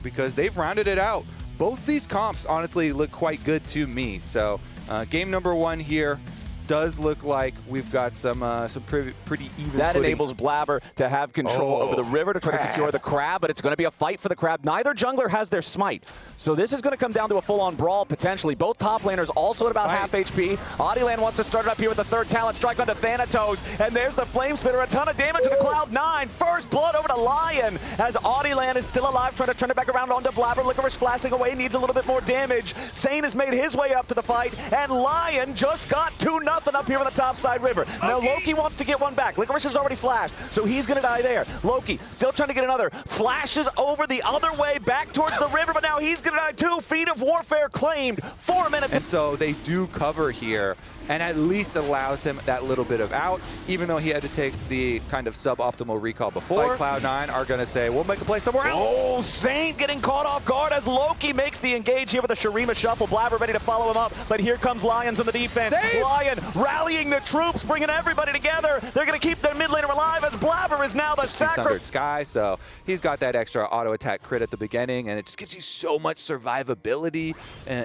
because they've rounded it out. Both these comps honestly look quite good to me. So game number 1 here does look like we've got some pretty even That footing. enables Blabber to have control over the river to try to secure the crab, but it's going to be a fight for the crab. Neither jungler has their smite. So this is going to come down to a full-on brawl, potentially. Both top laners also at about half HP. Adilan wants to start it up here with the third talent strike onto Thanatos, and there's the Flame Spitter. A ton of damage to the Cloud9. First blood over to LYON, as Adilan is still alive, trying to turn it back around onto Blabber. Licorice flashing away, needs a little bit more damage. Sane has made his way up to the fight, and LYON just got 2-0 up here on the top side river. Now Loki wants to get one back. Licorice has already flashed, so he's going to die there. Loki still trying to get another. Flashes over the other way back towards the river, but now he's going to die too. Feet of Warfare claimed. 4 minutes. And so they do cover here, and at least allows him that little bit of out, even though he had to take the kind of suboptimal recall before. Cloud9 are going to say, we'll make a play somewhere else. Oh, Saint getting caught off guard as Loki makes the engage here with a Shurima shuffle. Blabber ready to follow him up, but here comes LYONs on the defense. LYON rallying the troops, bringing everybody together. They're going to keep their mid laner alive as Blabber is now the Sundered Sky, so he's got that extra auto attack crit at the beginning, and it just gives you so much survivability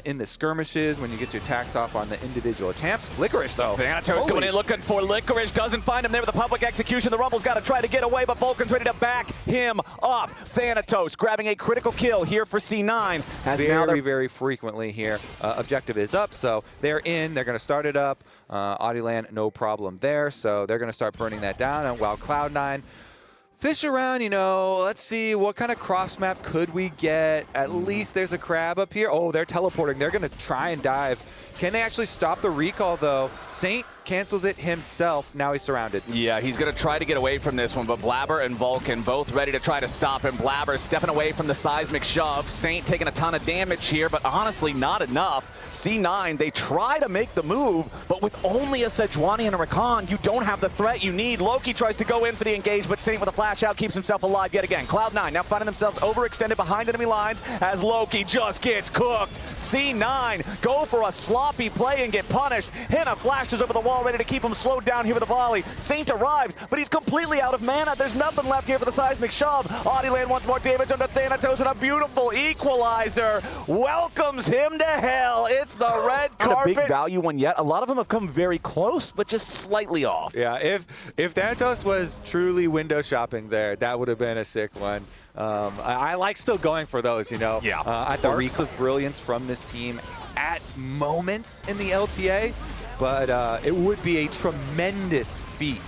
in the skirmishes when you get your attacks off on the individual champs. Licorice, though. Thanatos going in looking for Licorice. Doesn't find him there with the public execution. The Rumble's got to try to get away, but Vulcan's ready to back him up. Thanatos grabbing a critical kill here for C9. As very frequently here, objective is up, so they're in. They're going to start it up. Adilan, no problem there, so they're going to start burning that down. And while Cloud9 fish around, you know, let's see, what kind of cross map could we get? At least there's a crab up here. Oh, they're teleporting. They're going to try and dive. Can they actually stop the recall, though? Saint cancels it himself. Now he's surrounded. Yeah, he's going to try to get away from this one, but Blabber and Vulcan both ready to try to stop him. Blabber stepping away from the seismic shove. Saint taking a ton of damage here, but honestly not enough. C9, they try to make the move, but with only a Sejuani and a Rakan, you don't have the threat you need. Loki tries to go in for the engage, but Saint with a flash out keeps himself alive yet again. Cloud9 now finding themselves overextended behind enemy lines as Loki just gets cooked. C9 go for a sloppy play and get punished. Hina flashes over the wall, ready to keep him slowed down here with a volley. Saint arrives, but he's completely out of mana. There's nothing left here for the seismic shove. Adilan wants more damage onto Thanatos, and a beautiful equalizer welcomes him to hell. It's the red carpet. A big value one yet. A lot of them have come very close, but just slightly off. Yeah, if Thanatos was truly window shopping there, that would have been a sick one. I like still going for those, you know. Yeah. I thought reeks of brilliance from this team at moments in the LTA, but it would be a tremendous feat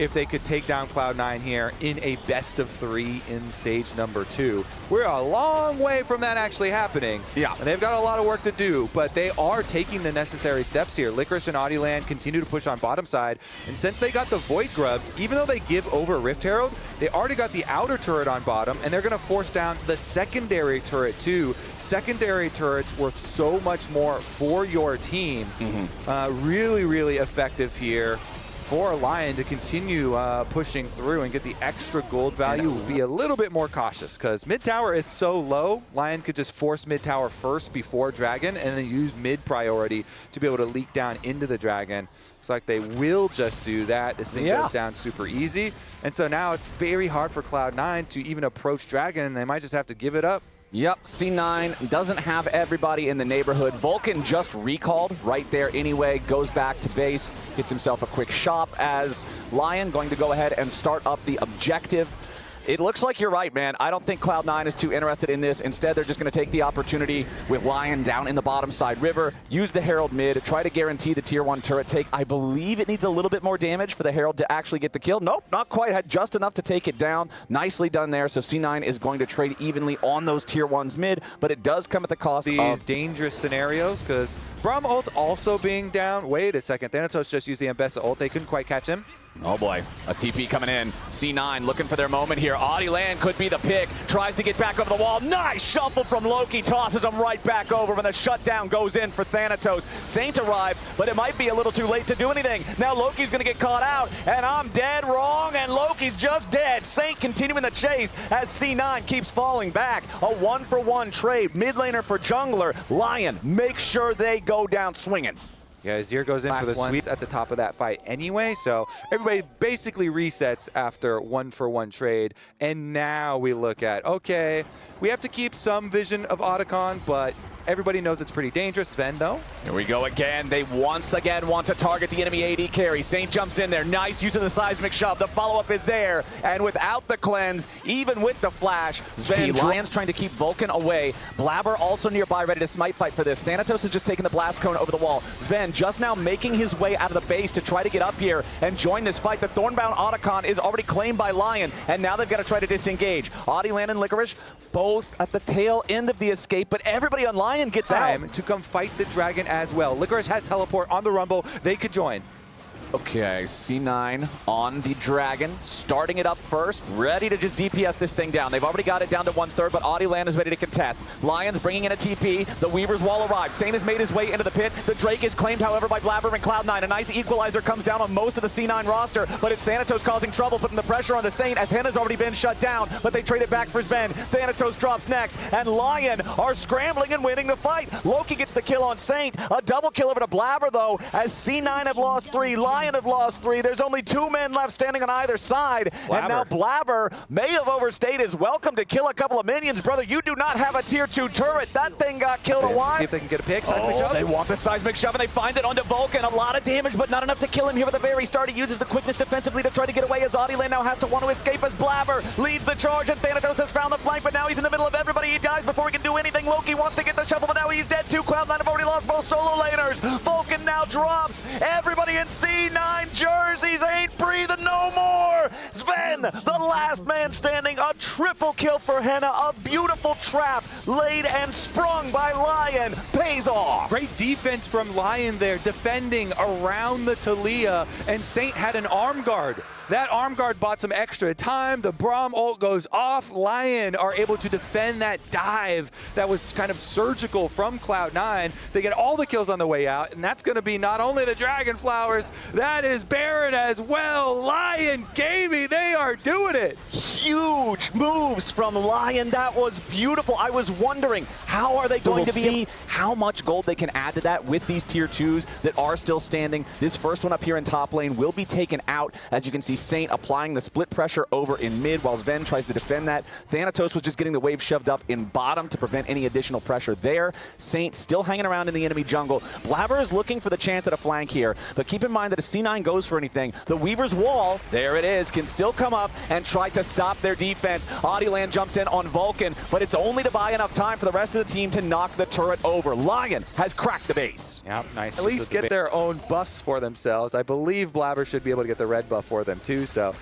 if they could take down Cloud9 here in a best-of-3 in stage number 2. We're a long way from that actually happening. Yeah. And they've got a lot of work to do, but they are taking the necessary steps here. Licorice and Adilan continue to push on bottom side, and since they got the Void Grubs, even though they give over Rift Herald, they already got the outer turret on bottom, and they're going to force down the secondary turret too. Secondary turrets worth so much more for your team. Really, really effective here for LYON to continue pushing through and get the extra gold value. Be a little bit more cautious because mid tower is so low. LYON could just force mid tower first before dragon and then use mid priority to be able to leak down into the dragon. Looks like they will just do that. This thing goes down super easy. And so now it's very hard for Cloud9 to even approach dragon, and they might just have to give it up. Yep, C9 doesn't have everybody in the neighborhood. Vulcan just recalled right there anyway, goes back to base, gets himself a quick shop as LYON going to go ahead and start up the objective. It looks like you're right, man. I don't think Cloud9 is too interested in this. Instead, they're just going to take the opportunity with LYON down in the bottom side river, use the Herald mid, try to guarantee the tier 1 turret take. I believe it needs a little bit more damage for the Herald to actually get the kill. Nope, not quite. Had just enough to take it down. Nicely done there. So C9 is going to trade evenly on those tier 1s mid, but it does come at the cost these of dangerous scenarios because Braum ult also being down. Wait a second. Thanatos just used the Ambessa ult. They couldn't quite catch him. Oh boy, a TP coming in. C9 looking for their moment here. Adilan could be the pick. Tries to get back over the wall. Nice shuffle from Loki. Tosses him right back over, and the shutdown goes in for Thanatos. Saint arrives, but it might be a little too late to do anything. Now Loki's going to get caught out, and I'm dead wrong, and Loki's just dead. Saint continuing the chase as C9 keeps falling back. A 1-for-1 trade. Mid laner for jungler. LYON, make sure they go down swinging. Yeah, Azir goes in for the sweep at the top of that fight anyway, so everybody basically resets after 1-for-1 trade. And now we look at, okay, we have to keep some vision of Otacon, but everybody knows it's pretty dangerous. Sven, though. Here we go again. They once again want to target the enemy AD carry. Saint jumps in there. Nice use of the seismic shove. The follow-up is there. And without the cleanse, even with the flash, Sven LYON's trying to keep Vulcan away. Blabber also nearby, ready to smite fight for this. Thanatos is just taking the blast cone over the wall. Sven just now making his way out of the base to try to get up here and join this fight. The Thornbound Otacon is already claimed by LYON, and now they've got to try to disengage. Audieland and Licorice both at the tail end of the escape, but everybody on LYON gets out to come fight the dragon as well. Licorice has teleport on the Rumble. They could join. Okay, C9 on the Dragon, starting it up first, ready to just DPS this thing down. They've already got it down to 1/3, but Audieland is ready to contest. LYON's bringing in a TP. The Weaver's Wall arrives. Saint has made his way into the pit. The Drake is claimed, however, by Blabber and Cloud9. A nice equalizer comes down on most of the C9 roster, but it's Thanatos causing trouble, putting the pressure on the Saint as Henna's already been shut down, but they trade it back for Sven. Thanatos drops next, and LYON are scrambling and winning the fight. Loki gets the kill on Saint. A double kill over to Blabber, though, as C9 have lost 3. LYON have lost 3. There's only 2 men left standing on either side. Blabber. And now Blabber may have overstayed his welcome to kill a couple of minions. Brother, you do not have a tier 2 turret. That thing got killed a while. See if they can get a pick. Seismic shove. They want the seismic shove, and they find it onto Vulcan. A lot of damage, but not enough to kill him here at the very start. He uses the quickness defensively to try to get away, as Audieland now has to want to escape as Blabber leads the charge, and Thanatos has found the flank, but now he's in the middle of everybody. He dies before he can do anything. Loki wants to get the shuffle, but now he's dead too. Cloud9 have already lost both solo laners. Vulcan now drops. Everybody in C9 jerseys ain't breathing no more. Sven, the last man standing. A triple kill for Henna. A beautiful trap laid and sprung by LYON. Pays off. Great defense from LYON there, defending around the Taliyah, and Saint had an arm guard. That arm guard bought some extra time. The Braum ult goes off. LYON are able to defend that dive that was kind of surgical from Cloud9. They get all the kills on the way out, and that's going to be not only the Dragon Flowers, that is Baron as well. LYON Gaming, they are doing it. Huge moves from LYON. That was beautiful. I was wondering, how are they going to see how much gold they can add to that with these tier 2s that are still standing. This first one up here in top lane will be taken out. As you can see, Saint applying the split pressure over in mid while Sven tries to defend that. Thanatos was just getting the wave shoved up in bottom to prevent any additional pressure there. Saint still hanging around in the enemy jungle. Blabber is looking for the chance at a flank here, but keep in mind that if C9 goes for anything, the Weaver's Wall, there it is, can still come up and try to stop their defense. Audieland jumps in on Vulcan, but it's only to buy enough time for the rest of the team to knock the turret over. LYON has cracked the base. Yep, nice. At least get their own buffs for themselves. I believe Blabber should be able to get the red buff for them too, so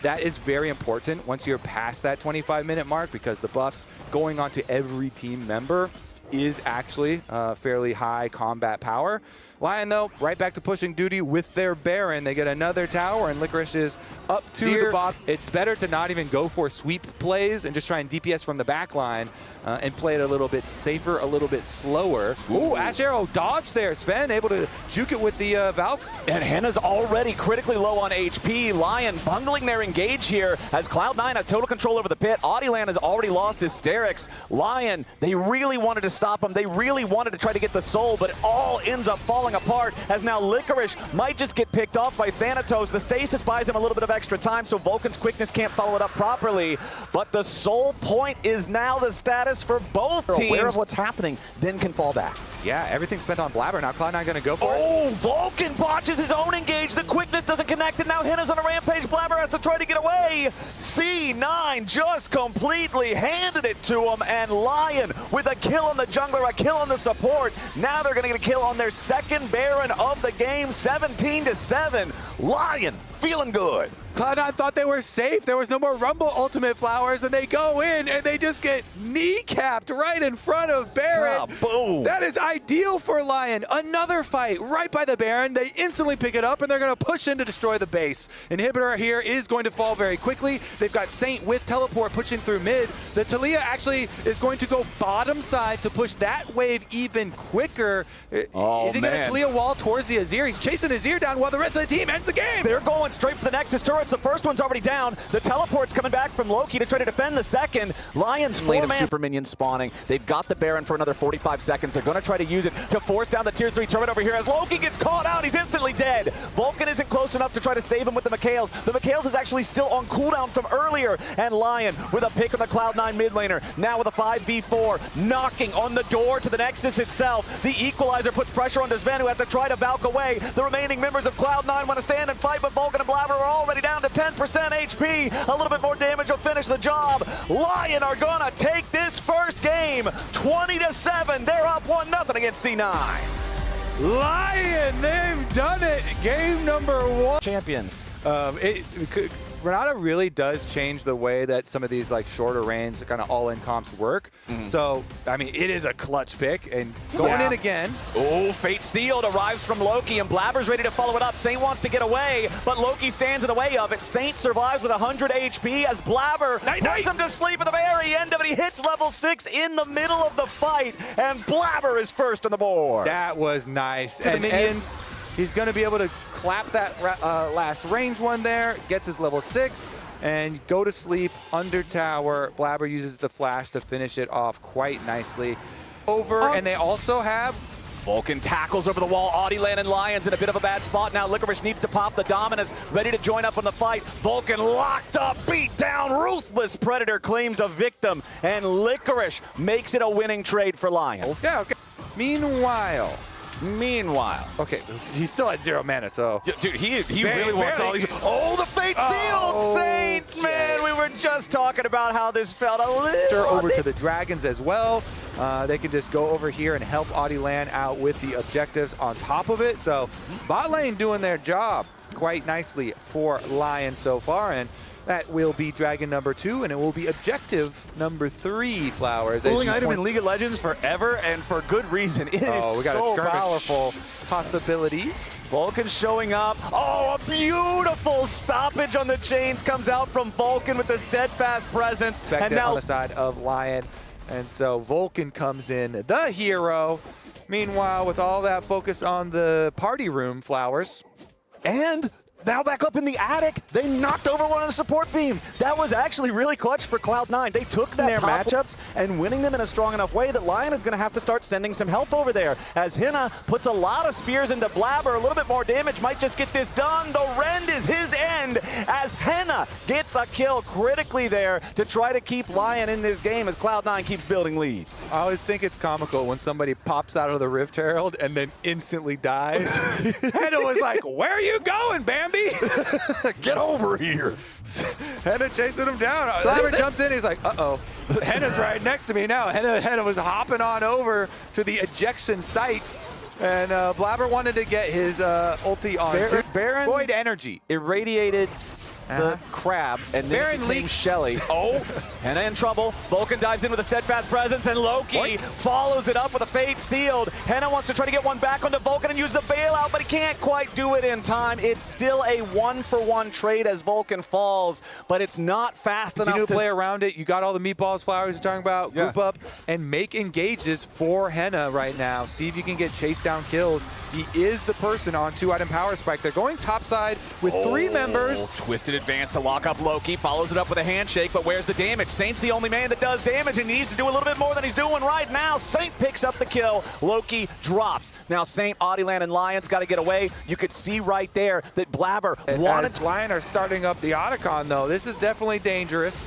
that is very important once you're past that 25-minute mark, because the buffs going on to every team member is actually fairly high combat power. LYON, though, right back to pushing duty with their Baron. They get another tower, and Licorice is up to the bot. It's better to not even go for sweep plays and just try and DPS from the back line and play it a little bit safer, a little bit slower. Ooh, Ash Arrow dodge there. Sven able to juke it with the Valk. And Henna's already critically low on HP. LYON bungling their engage here as Cloud9 has total control over the pit. Audieland has already lost Hysterics. LYON, they really wanted to stop him. They really wanted to try to get the soul, but it all ends up falling apart as now Licorice might just get picked off by Thanatos. The stasis buys him a little bit of extra time, so Vulcan's quickness can't follow it up properly. But the soul point is now the status for both teams. Aware of what's happening, then can fall back. Yeah, everything's spent on Blabber. Now Cloud9 going to go for it. Oh, Vulcan botches his own engage. The quickness doesn't connect, and now Henna's on a rampage. Blabber has to try to get away. C9 just completely handed it to him, and LYON with a kill on the jungler, a kill on the support. Now they're going to get a kill on their second Baron of the game, 17-7. LYON feeling good. Cloud9 thought they were safe. There was no more Rumble Ultimate Flowers, and they go in and they just get kneecapped right in front of Baron. Boom. That is ideal for LYON. Another fight right by the Baron. They instantly pick it up, and they're going to push in to destroy the base. Inhibitor here is going to fall very quickly. They've got Saint with teleport pushing through mid. The Taliyah actually is going to go bottom side to push that wave even quicker. Oh, is he going to Taliyah wall towards the Azir? He's chasing Azir down while the rest of the team ends the game. They're going going straight for the Nexus turrets. The first one's already down. The teleport's coming back from Loki to try to defend the second. Lion's fleet of super minions spawning. They've got the Baron for another 45 seconds. They're going to try to use it to force down the tier 3 turret over here as Loki gets caught out. He's instantly dead. Vulcan isn't close enough to try to save him with the Mikhails. The Mikhails is actually still on cooldown from earlier. And Lion with a pick on the Cloud9 mid laner. Now with a 5v4, knocking on the door to the Nexus itself. The equalizer puts pressure on Sven, who has to try to Valk away. The remaining members of Cloud9 want to stand and fight, but Vulcan and Blabber are already down to 10% HP. A little bit more damage will finish the job. Lion are gonna take this first game 20-7. They're up 1-0 against C9. Lion, they've done it. Game number 1. Champions. Renata really does change the way that some of these like shorter range kind of all-in comps work. So, I mean, it is a clutch pick and going in again. Oh, Fate Sealed arrives from Loki and Blabber's ready to follow it up. Saint wants to get away, but Loki stands in the way of it. Saint survives with 100 HP as Blabber puts him to sleep at the very end of it. He hits level 6 in the middle of the fight, and Blabber is first on the board. That was nice. And minions, he's going to be able to clap that last range one there, gets his level 6, and go to sleep under tower. Blabber uses the flash to finish it off quite nicely. And they also have Vulcan tackles over the wall. Audieland and Lions in a bit of a bad spot now. Licorice needs to pop the Dominus, ready to join up on the fight. Vulcan locked up, beat down, ruthless Predator claims a victim, and Licorice makes it a winning trade for Lion. Yeah, okay. Meanwhile, okay, he's still at 0 mana, so. Dude, he really wants all these. Oh, the Fate Sealed Saint, man. We were just talking about how this felt a little. Over to the Dragons as well. They can just go over here and help Audieland out with the objectives on top of it. So bot lane doing their job quite nicely for Lion so far. And that will be Dragon number 2, and it will be objective number 3, Flowers. Cooling item in League of Legends forever, and for good reason. It is we got so a skirmish powerful possibility. Vulcan showing up. Oh, a beautiful stoppage on the chains comes out from Vulcan with the steadfast presence. And now on the side of Lion. And so Vulcan comes in, the hero. Meanwhile, with all that focus on the party room, Flowers. And now back up in the attic, they knocked over one of the support beams. That was actually really clutch for Cloud9. They took their matchups and winning them in a strong enough way that Lion is going to have to start sending some help over there. As Henna puts a lot of spears into Blabber, a little bit more damage might just get this done. The Rend is his end as Henna gets a kill critically there to try to keep Lion in this game as Cloud9 keeps building leads. I always think it's comical when somebody pops out of the Rift Herald and then instantly dies. Henna was like, "Where are you going, Bambi? Get over here." Henna chasing him down. Blabber jumps in, he's like, uh-oh. Henna's right next to me now. Henna was hopping on over to the ejection site, and Blabber wanted to get his ulti on. Baron Void energy. Irradiated the crab, and then Baron leaks Shelly. Oh, Henna in trouble. Vulcan dives in with a steadfast presence, and Loki follows it up with a Fate Sealed. Henna wants to try to get one back onto Vulcan and use the bailout, but he can't quite do it in time. It's still a 1-for-1 trade as Vulcan falls, but it's not fast enough to play around it. You got all the meatballs, Flowers you're talking about. Group up and make engages for Henna right now. See if you can get chase down kills. He is the person on 2-item power spike. They're going topside with 3 members. Twisted advance to lock up Loki, follows it up with a handshake, but where's the damage? Saint's the only man that does damage, and he needs to do a little bit more than he's doing right now. Saint picks up the kill. Loki drops. Now Saint, Audieland, and Lion's got to get away. You could see right there that Blabber wanted to. Lion are starting up the Otacon, though. This is definitely dangerous.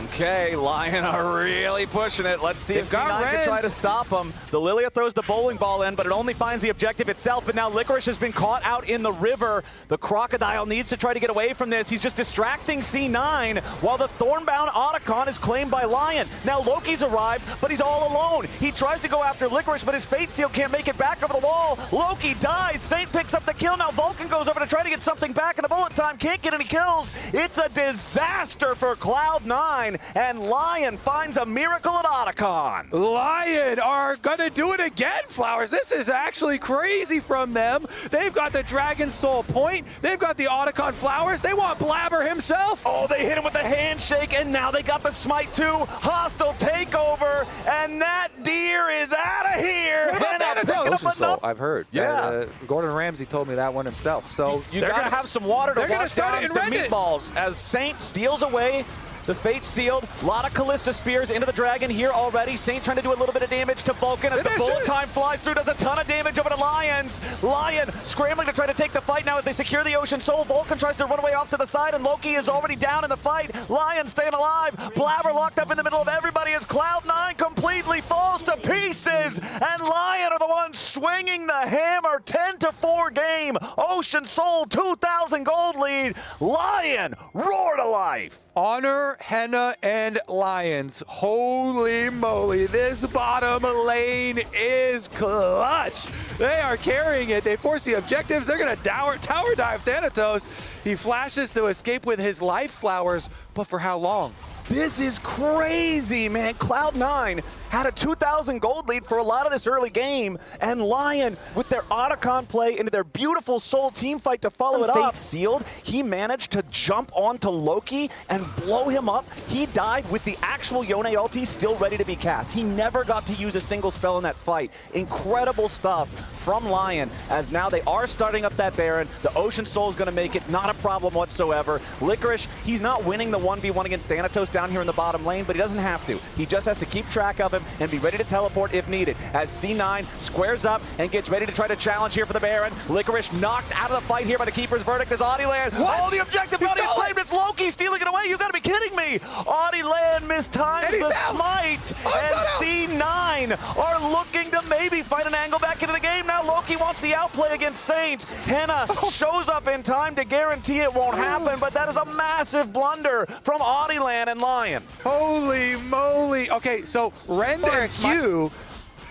Okay, Lion are really pushing it. Let's see if C9 can try to stop them. The Lilia throws the bowling ball in, but it only finds the objective itself. But now Licorice has been caught out in the river. The Crocodile needs to try to get away from this. He's just distracting C9 while the Thornbound Otacon is claimed by Lion. Now Loki's arrived, but he's all alone. He tries to go after Licorice, but his Fate Seal can't make it back over the wall. Loki dies. Saint picks up the kill. Now Vulcan goes over to try to get something back in the bullet time. Can't get any kills. It's a disaster for Cloud9. And Lion finds a miracle at Otacon. Lion are gonna do it again, Flowers. This is actually crazy from them. They've got the Dragon Soul Point. They've got the Otacon Flowers. They want Blabber himself. Oh, they hit him with a handshake, and now they got the Smite 2. Hostile takeover, and that deer is out of here. What about that Ocean Soul, I've heard. Yeah. Gordon Ramsay told me that one himself. So you gotta have some water to wash down the meatballs as Saint steals away the Fate Sealed. A lot of Callista Spears into the Dragon here already. Saint trying to do a little bit of damage to Vulcan as the bullet time flies through, does a ton of damage over to Lions. Lion scrambling to try to take the fight now as they secure the Ocean Soul. Vulcan tries to run away off to the side, and Loki is already down in the fight. Lion staying alive. Blabber locked up in the middle of everybody as Cloud9 completely falls to pieces, and Lion are the ones swinging the hammer. 10-4 game. Ocean Soul 2,000 gold lead. Lion roar to life. Honor, Henna, and Lions. Holy moly, this bottom lane is clutch. They are carrying it. They force the objectives. They're going to tower dive Thanatos. He flashes to escape with his life flowers, but for how long? This is crazy, man. Cloud9 had a 2,000 gold lead for a lot of this early game, and Lion, with their Otacon play into their beautiful Soul team fight to follow it up, Sealed, he managed to jump onto Loki and blow him up. He died with the actual Yone ulti still ready to be cast. He never got to use a single spell in that fight. Incredible stuff from Lion, as now they are starting up that Baron. The Ocean Soul is going to make it not a problem whatsoever. Licorice, he's not winning the 1v1 against Thanatos down here in the bottom lane, but he doesn't have to. He just has to keep track of him and be ready to teleport if needed. As C9 squares up and gets ready to try to challenge here for the Baron. Licorice knocked out of the fight here by the Keeper's Verdict as Audieland. Oh, the objective bounty is claimed. It's Loki stealing it away. You gotta be kidding me. Audieland mistimes the smite, and C9 are looking to maybe find an angle back into the game. Now Loki wants the outplay against Saint. Henna shows up in time to guarantee it won't happen, but that is a massive blunder from Audieland and Lion. Holy moly. Okay, so Rend and Hugh,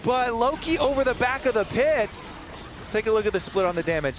but Loki over the back of the pits. Take a look at the split on the damage,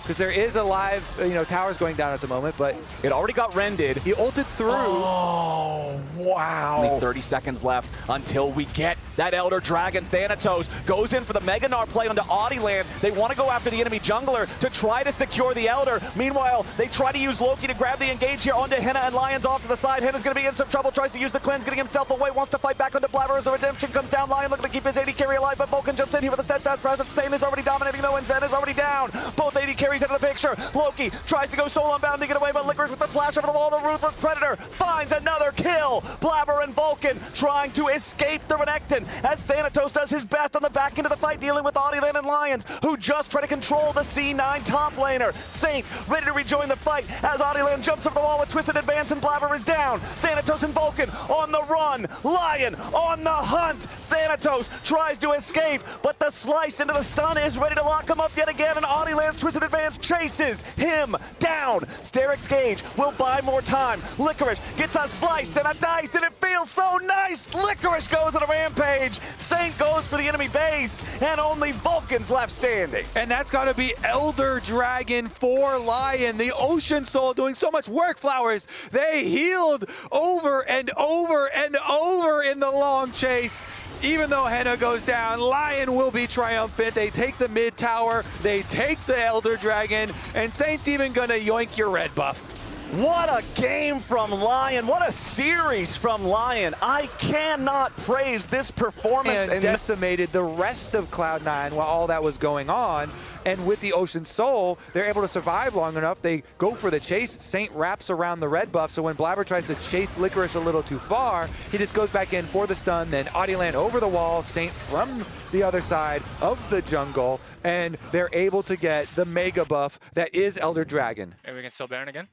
because there is a live, towers going down at the moment, but it already got rended. He ulted through. Oh, wow. Only 30 seconds left until we get that Elder Dragon. Thanatos goes in for the Meganar play onto Audieland. They want to go after the enemy jungler to try to secure the Elder. Meanwhile, they try to use Loki to grab the engage here onto Henna, and Lions off to the side. Henna's going to be in some trouble, tries to use the cleanse, getting himself away, wants to fight back onto Blabber as the redemption comes down. Lion looking to keep his AD carry alive, but Vulcan jumps in here with a steadfast presence. Sane is already dominating though, and Sven is already down. Both AD carries out of the picture. Loki tries to go solo unbound to get away, but Licorice with the flash over the wall. The Ruthless Predator finds another kill. Blabber and Vulcan trying to escape the Renekton as Thanatos does his best on the back end of the fight, dealing with Audieland and Lions, who just try to control the C9 top laner. Saint ready to rejoin the fight as Audieland jumps over the wall with Twisted Advance, and Blabber is down. Thanatos and Vulcan on the run. Lion on the hunt. Thanatos tries to escape, but the slice into the stun is ready to lock him up yet again, and Audieland's Twisted Advance chases him down. Sterix Gage will buy more time. Licorice gets a slice and a dice, and it feels so nice. Licorice goes on a rampage. Saint goes for the enemy base, and only Vulcan's left standing. And that's got to be Elder Dragon for Lion. The Ocean Soul doing so much work, Flowers. They healed over and over and over in the long chase. Even though Henna goes down, Lion will be triumphant. They take the mid tower, they take the Elder Dragon, and Saint's even gonna yoink your red buff. What a game from Lion. What a series from Lion. I cannot praise this performance. And decimated the rest of Cloud9 while all that was going on. And with the Ocean Soul, they're able to survive long enough. They go for the chase. Saint wraps around the red buff, so when Blabber tries to chase Licorice a little too far, he just goes back in for the stun. Then Audieland over the wall, Saint from the other side of the jungle, and they're able to get the mega buff that is Elder Dragon. And we can still Baron again?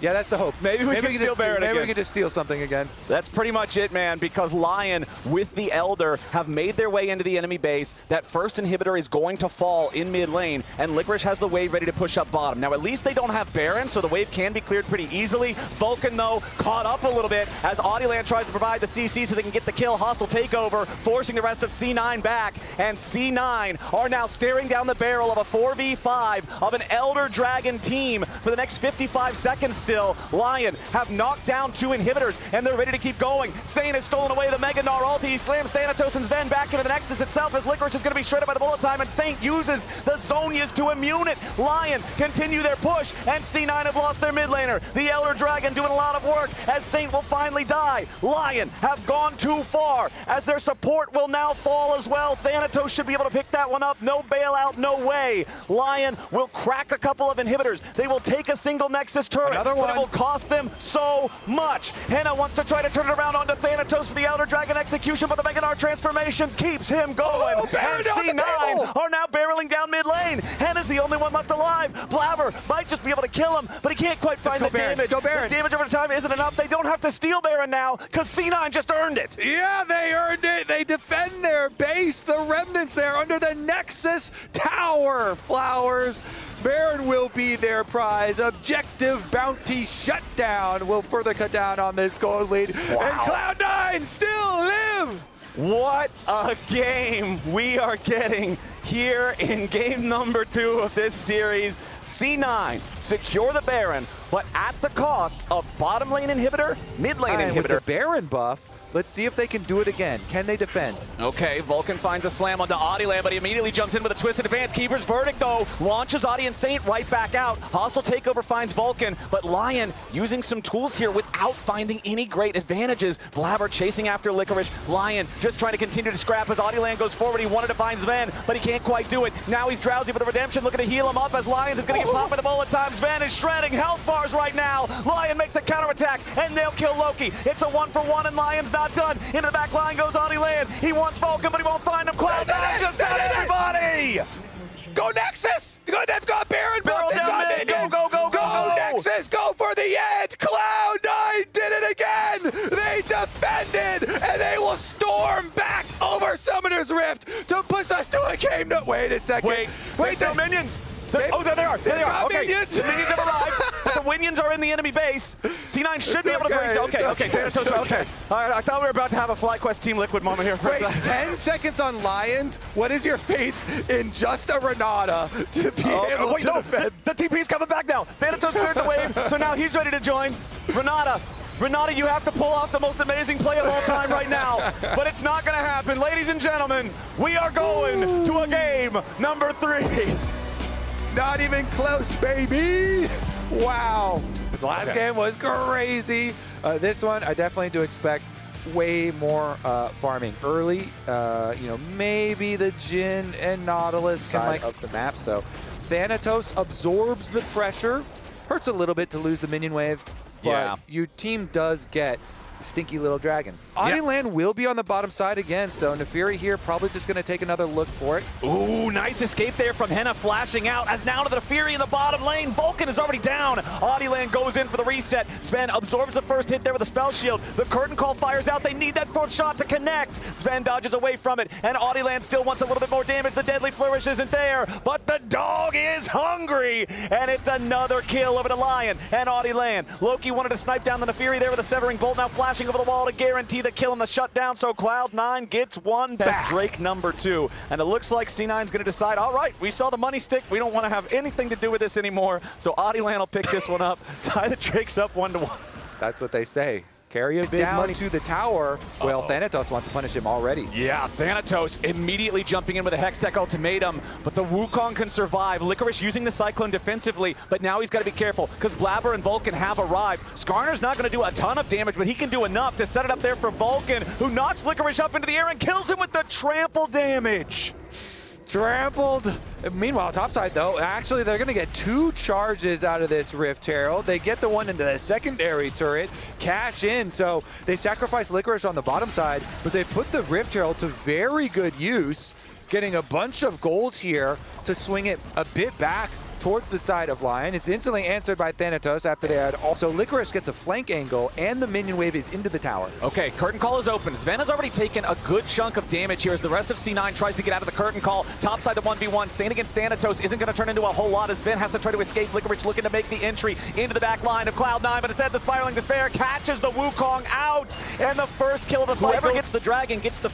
Yeah, that's the hope. Maybe we can steal Baron again. Maybe we can just steal something again. That's pretty much it, man, because Lion with the Elder have made their way into the enemy base. That first inhibitor is going to fall in mid lane, and Licorice has the wave ready to push up bottom. Now, at least they don't have Baron, so the wave can be cleared pretty easily. Vulcan, though, caught up a little bit as Audieland tries to provide the CC so they can get the kill. Hostile takeover, forcing the rest of C9 back, and C9 are now staring down the barrel of a 4v5 of an Elder Dragon team for the next 55 seconds. seconds still. LYON have knocked down 2 inhibitors, and they're ready to keep going. Saint has stolen away the Mega Gnar ulti. He slams Thanatos and Sven back into the Nexus itself as Licorice is going to be shredded by the bullet time, and Saint uses the Zhonya's to immune it. LYON continue their push, and C9 have lost their mid laner. The Elder Dragon doing a lot of work as Saint will finally die. LYON have gone too far as their support will now fall as well. Thanatos should be able to pick that one up. No bailout, no way. LYON will crack a couple of inhibitors. They will take a single Nexus turret, but it will cost them so much. Henna wants to try to turn it around onto Thanatos for the Elder Dragon execution, but the Mega Gnar transformation keeps him going. And C9 are now barreling down mid lane. Henna's the only one left alive. Blabber might just be able to kill him, but he can't quite find the damage. The damage over time isn't enough. They don't have to steal Baron now because C9 just earned it. Yeah, they earned it. They defend their base. The remnants there under the Nexus Tower. Flowers. Baron will be their prize. Objective bounty shutdown will further cut down on this gold lead. Wow. And Cloud9 still live. What a game we are getting here in game number 2 of this series. C9 secure the Baron, but at the cost of bottom lane inhibitor, mid lane inhibitor. With the Baron buff, let's see if they can do it again. Can they defend? Okay, Vulcan finds a slam onto Audieland, but he immediately jumps in with a twisted advance. Keeper's Verdict, though, launches Audi and Saint right back out. Hostile takeover finds Vulcan, but LYON using some tools here without finding any great advantages. Blabber chasing after Licorice. LYON just trying to continue to scrap as Audieland goes forward. He wanted to find Sven, but he can't quite do it. Now he's drowsy for the redemption, looking to heal him up as LYON is going to get popped by the bullet time. Sven is shredding health bars right now. LYON makes a counterattack, and they'll kill Loki. It's a 1-for-1, and LYON's not done. Into the back line goes Audieland. He wants Vulcan, but he won't find him. Cloud9 just got everybody! Go Nexus! They've got Baron buff! Go, Nexus! Go for the end! Cloud9 did it again! They defended, and they will storm back over Summoner's Rift to push us to a game. No, wait a second. Wait, no minions! There they are. Okay, minions. the minions have arrived, but the minions are in the enemy base. C9 should be able to brace. Okay. All right, I thought we were about to have a FlyQuest Team Liquid moment here for a second. 10 seconds on Lions. What is your faith in just a Renata to be able to defend? The TP's coming back now. Thanatos cleared the wave, so now he's ready to join. Renata, you have to pull off the most amazing play of all time right now, but it's not going to happen. Ladies and gentlemen, we are going to a game number 3. Not even close, baby. Wow. The last game was crazy. This one, I definitely do expect way more farming early. Maybe the Jhin and Nautilus can like up the map. So Thanatos absorbs the pressure. Hurts a little bit to lose the minion wave, but your team does get stinky little dragon. Audieland will be on the bottom side again, so Nefiri here probably just going to take another look for it. Ooh, nice escape there from Henna flashing out as now to the Nefiri in the bottom lane. Vulcan is already down. Audieland goes in for the reset. Sven absorbs the first hit there with a spell shield. The curtain call fires out. They need that 4th shot to connect. Sven dodges away from it, and Audieland still wants a little bit more damage. The deadly flourish isn't there, but the dog is hungry, and it's another kill over to LYON and Audieland. Loki wanted to snipe down the Nefiri there with a severing bolt, now flashing over the wall to guarantee the kill and the shutdown, so Cloud9 gets one back. That's Drake number 2, and it looks like C9's going to decide, all right, we saw the money stick, we don't want to have anything to do with this anymore, so Audieland will pick this one up, tie the Drakes up 1-1. That's what they say. Carry a big money to the tower. Well, Thanatos wants to punish him already. Yeah, Thanatos immediately jumping in with a Hextech ultimatum, but the Wukong can survive. Licorice using the Cyclone defensively, but now he's got to be careful because Blabber and Vulcan have arrived. Skarner's not going to do a ton of damage, but he can do enough to set it up there for Vulcan, who knocks Licorice up into the air and kills him with the trample damage. Trampled. Meanwhile, topside though, actually they're going to get 2 charges out of this Rift Herald. They get the one into the secondary turret, cash in, so they sacrifice Licorice on the bottom side, but they put the Rift Herald to very good use, getting a bunch of gold here to swing it a bit back towards the side of LYON. It's instantly answered by Thanatos after they had also Licorice gets a flank angle and the minion wave is into the tower. Okay, curtain call is open. Sven has already taken a good chunk of damage here as the rest of C9 tries to get out of the curtain call. Topside the 1v1. Saint against Thanatos isn't going to turn into a whole lot as Sven has to try to escape. Licorice looking to make the entry into the back line of Cloud9, but instead the Spiraling Despair catches the Wukong out, and the first kill of the fight. Whoever gets the dragon gets the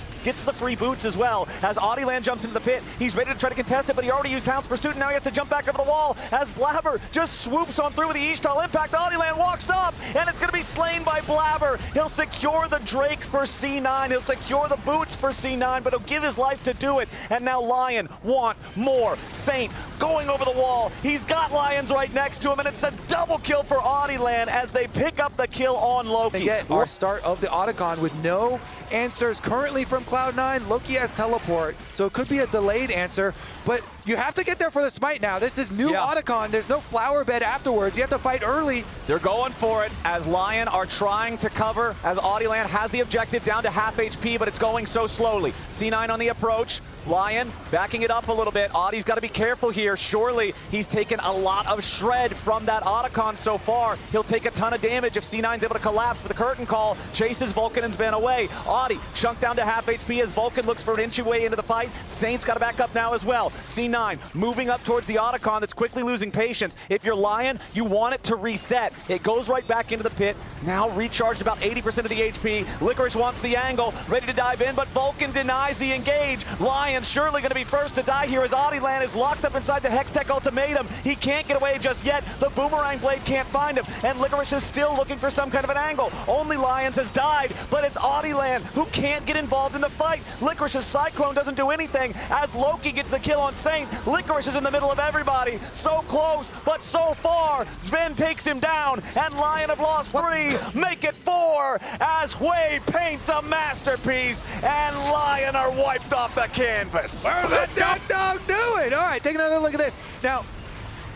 free boots as well as Audieland jumps into the pit. He's ready to try to contest it, but he already used Hound's Pursuit, and now he has to jump back over the wall. wall as Blabber just swoops on through with the Ishtal impact. Adilan walks up, and it's going to be slain by Blabber. He'll secure the Drake for C9. He'll secure the boots for C9, but he'll give his life to do it. And now Lion want more. Saint going over the wall. He's got Lions right next to him, and it's a double kill for Adilan as they pick up the kill on Loki. They get our start of the Otacon with no answers currently from Cloud9. Loki has teleport, so it could be a delayed answer, but you have to get there for the smite now. This is new Otacon. There's no flower bed afterwards. You have to fight early. They're going for it as Lion are trying to cover, as Adilan has the objective down to half HP, but it's going so slowly. C9 on the approach. Lion backing it up a little bit. Adi's got to be careful here. Surely he's taken a lot of shred from that Otacon so far. He'll take a ton of damage if C9's able to collapse with the curtain call. Chases Vulcan and Van away. Adi chunked down to half HP as Vulcan looks for an entryway into the fight. Saint's got to back up now as well. C9 moving up towards the Otacon that's quickly losing patience. If you're Lion, you want it to reset. It goes right back into the pit. Now recharged about 80% of the HP. Licorice wants the angle, ready to dive in, but Vulcan denies the engage. Lion surely going to be first to die here as Adilan is locked up inside the Hextech ultimatum. He can't get away just yet. The boomerang blade can't find him, and Licorice is still looking for some kind of an angle. Only Lions has died, but it's Adilan who can't get involved in the fight. Licorice's Cyclone doesn't do anything as Loki gets the kill on Saint. Licorice is in the middle of everybody. So close, but so far. Sven takes him down, and Lion have lost 3. Make it 4 as Hui paints a masterpiece, and Lion are wiped off the canvas. Where's that dog doing? All right, take another look at this. Now,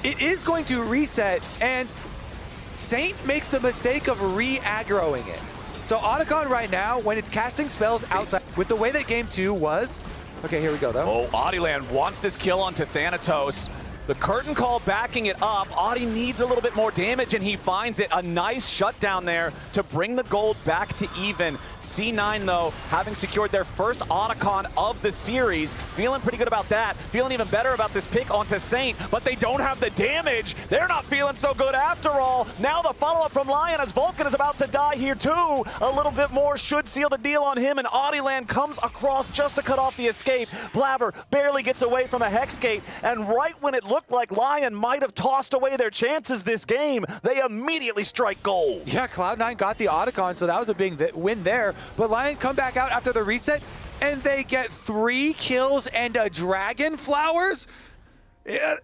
it is going to reset, and Saint makes the mistake of re-aggroing it. So Otacon right now, when it's casting spells outside, with the way that game 2 was, okay, here we go though. Oh, Adilan wants this kill onto Thanatos. The curtain call backing it up. Adi needs a little bit more damage, and he finds it. A nice shutdown there to bring the gold back to even. C9, though, having secured their first Otacon of the series, feeling pretty good about that. Feeling even better about this pick onto Saint, but they don't have the damage. They're not feeling so good after all. Now the follow-up from Lion as Vulcan is about to die here, too. A little bit more should seal the deal on him, and Adilan comes across just to cut off the escape. Blabber barely gets away from a Hexgate, and right when it looked like Lion might have tossed away their chances this game, they immediately strike gold. Yeah, Cloud9 got the Otacon, so that was a big win there. But Lion come back out after the reset, and they get 3 kills and a Dragon Flowers? Yeah,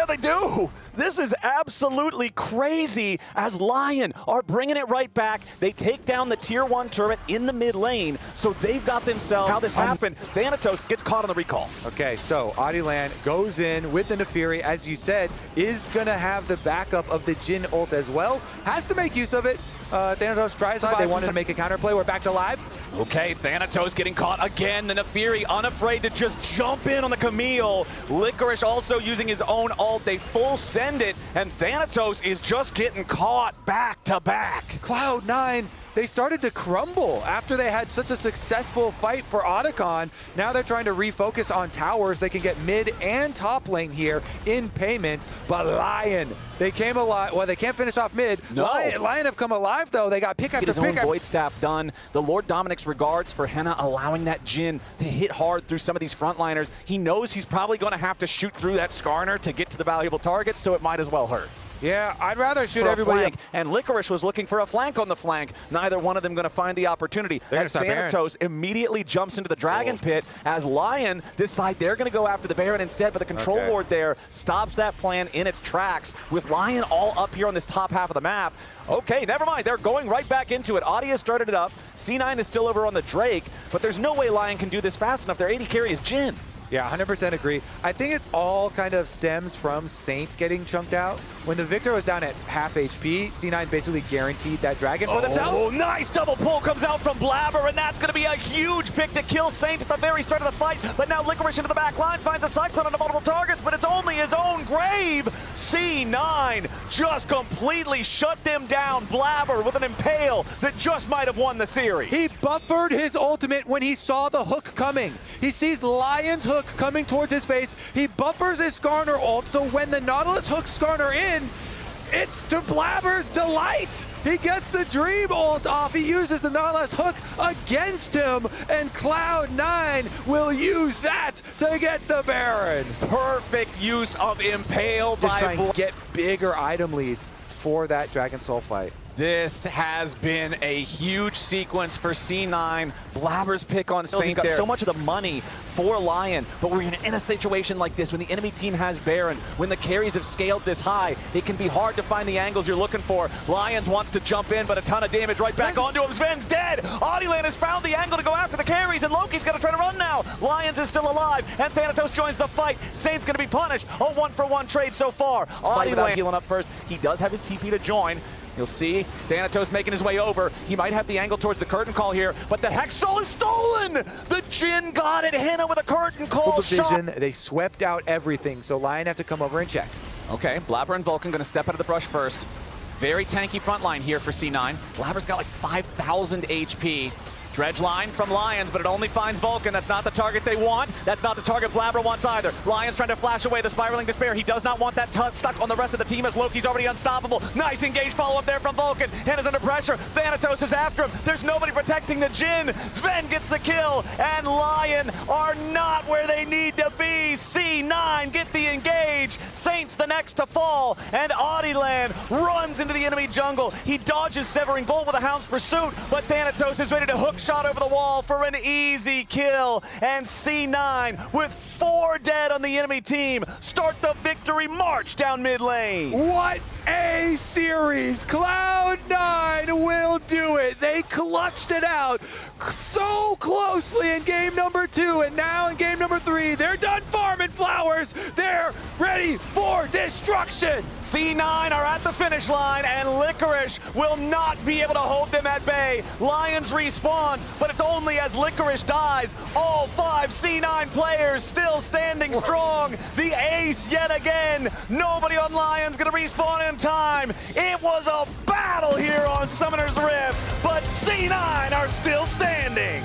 they do. This is absolutely crazy as Lion are bringing it right back. They take down the tier 1 turret in the mid lane, so they've got themselves. How this happened, Thanatos gets caught on the recall. Okay, so Adilan goes in with the Nefiri, as you said, is going to have the backup of the Jhin ult as well. Has to make use of it. Thanatos tries to. They wanted to make a counterplay. We're back to live. Okay, Thanatos getting caught again. The Nefiri unafraid to just jump in on the Camille. Licorice also using his own ult. They full send it, and Thanatos is just getting caught back to back. Cloud9, they started to crumble after they had such a successful fight for Otacon. Now they're trying to refocus on towers. They can get mid and top lane here in payment, but Lion, they came alive. Well, they can't finish off mid. No. Lion have come alive, though. They got pick after pick. His own Void Staff done. The Lord Dominic's regards for Henna allowing that Jhin to hit hard through some of these frontliners. He knows he's probably going to have to shoot through that Skarner to get to the valuable targets, so it might as well hurt. Yeah, I'd rather shoot everybody up. And Licorice was looking for a flank on the flank. Neither one of them going to find the opportunity. As Thanatos immediately jumps into the Dragon Pit as Lion decide they're going to go after the Baron instead, but the control ward there stops that plan in its tracks with Lion all up here on this top half of the map. Okay, never mind. They're going right back into it. Audia started it up. C9 is still over on the Drake, but there's no way Lion can do this fast enough. Their AD carry is Jhin. Yeah, 100% agree. I think it's all kind of stems from Saint getting chunked out. When the Victor was down at half HP, C9 basically guaranteed that Dragon for themselves. Oh, nice double pull comes out from Blabber, and that's going to be a huge pick to kill Saint at the very start of the fight. But now Licorice into the back line, finds a Cyclone on multiple targets, but it's only his own grave. C9 just completely shut them down. Blabber with an Impale that just might have won the series. He buffered his ultimate when he saw the hook coming. He sees Lion's hook coming towards his face. He buffers his Skarner ult, so when the Nautilus hooks Skarner in, it's to Blabber's delight. He gets the Dream ult off. He uses the Nautilus hook against him, and Cloud9 will use that to get the Baron. Perfect use of Impale Just by trying to get bigger item leads for that Dragon Soul fight. This has been a huge sequence for C9. Blabber's pick on Saint He's got there. so much of the money for LYON, but we're in a situation like this when the enemy team has Baron, when the carries have scaled this high, it can be hard to find the angles you're looking for. LYON wants to jump in, but a ton of damage right back onto him. Sven's dead. Onivia has found the angle to go after the carries, and Loki's going to try to run now. LYON is still alive, and Thanatos joins the fight. Saint's going to be punished. A 1-for-1 trade so far. Onivia healing up first. He does have his TP to join. You'll see Thanatos making his way over. He might have the angle towards the curtain call here, but the Hex Soul is stolen! The Jhin got it. Hannah with a curtain call Division, shot. they swept out everything, so LYON have to come over and check. Okay, Blabber and Vulcan going to step out of the brush first. Very tanky front line here for C9. Blabber's got like 5,000 HP. Dredge line from LYON, but it only finds Vulcan. That's not the target they want. That's not the target Blabber wants either. LYON trying to flash away the Spiraling Despair. He does not want that stuck on the rest of the team as Loki's already unstoppable. Nice engaged follow-up there from Vulcan. Hannah's under pressure. Thanatos is after him. There's nobody protecting the Jhin. Sven gets the kill, and LYON are not where they need to be. C9 get the engage. Saint's the next to fall, and Audieland runs into the enemy jungle. He dodges Severing Bolt with a Hound's Pursuit, but Thanatos is ready to hook shot over the wall for an easy kill, and C9 with 4 dead on the enemy team start the victory march down mid lane. What a series! Cloud9 will do it. They clutched it out so closely in game number 2, and now in game number 3, they're done farming flowers. They're ready for destruction. C9 are at the finish line, and Licorice will not be able to hold them at bay. Lions respawns, but it's only as Licorice dies. All 5 C9 players still standing strong. The ace yet again. Nobody on Lions gonna respawn in time. It was a battle here on Summoner's Rift, but C9 are still standing.